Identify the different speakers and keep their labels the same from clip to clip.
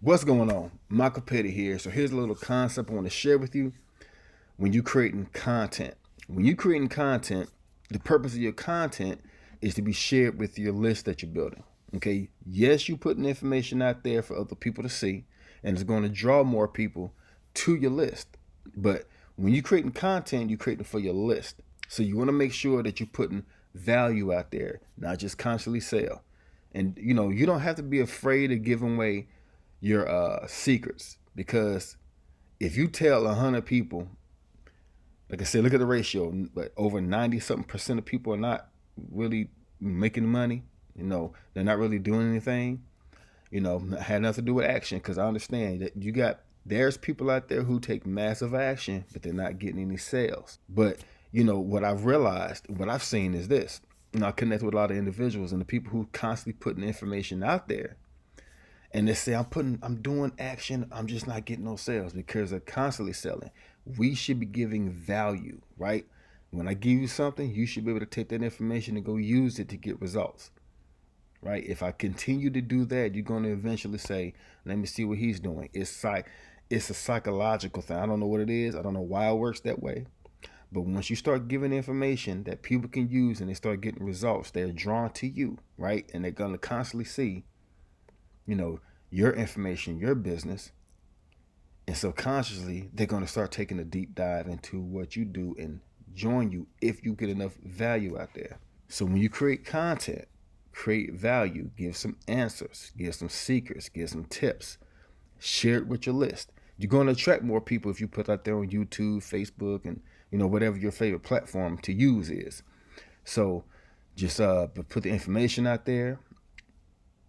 Speaker 1: What's going on? Michael Petty here. So here's a little concept I want to share with you. When you're creating content, the purpose of your content is to be shared with your list that you're building. Okay. Yes, you're putting information out there for other people to see, and it's going to draw more people to your list. But when you're creating content, you're creating for your list. So you want to make sure that you're putting value out there, not just constantly sell. And you don't have to be afraid of giving away your secrets, because if you tell 100 people, like I said, look at the ratio, but over 90 something percent of people are not really making money. They're not really doing anything. Had nothing to do with action, because I understand that there's people out there who take massive action, but they're not getting any sales. But what I've realized, what I've seen is this. I connect with a lot of individuals, and the people who constantly putting information out there, and they say I'm doing action, I'm just not getting no sales, because they're constantly selling. We should be giving value, right? When I give you something, you should be able to take that information and go use it to get results, right? If I continue to do that, you're going to eventually say, let me see what he's doing. It's a psychological thing. I don't know what it is. I don't know why it works that way. But once you start giving information that people can use and they start getting results, they're drawn to you, right? And they're going to constantly see your information, your business, and subconsciously they're going to start taking a deep dive into what you do and join you if you get enough value out there. So when you create content, create value, give some answers, give some secrets, give some tips, share it with your list. You're going to attract more people if you put out there on YouTube, Facebook, and whatever your favorite platform to use is. So just put the information out there,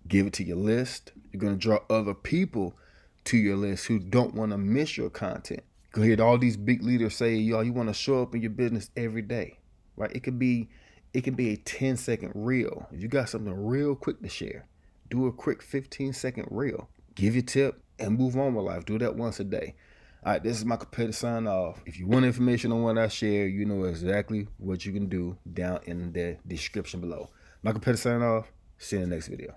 Speaker 1: give it to your list. You're going to draw other people to your list who don't want to miss your content. You hear all these big leaders say, y'all, you want to show up in your business every day, right? It could be a 10-second reel. If you got something real quick to share, do a quick 15-second reel. Give your tip and move on with life. Do that once a day. All right, this is Michael Petty sign off. If you want information on what I share, you know exactly what you can do down in the description below. Michael Petty sign off. See you in the next video.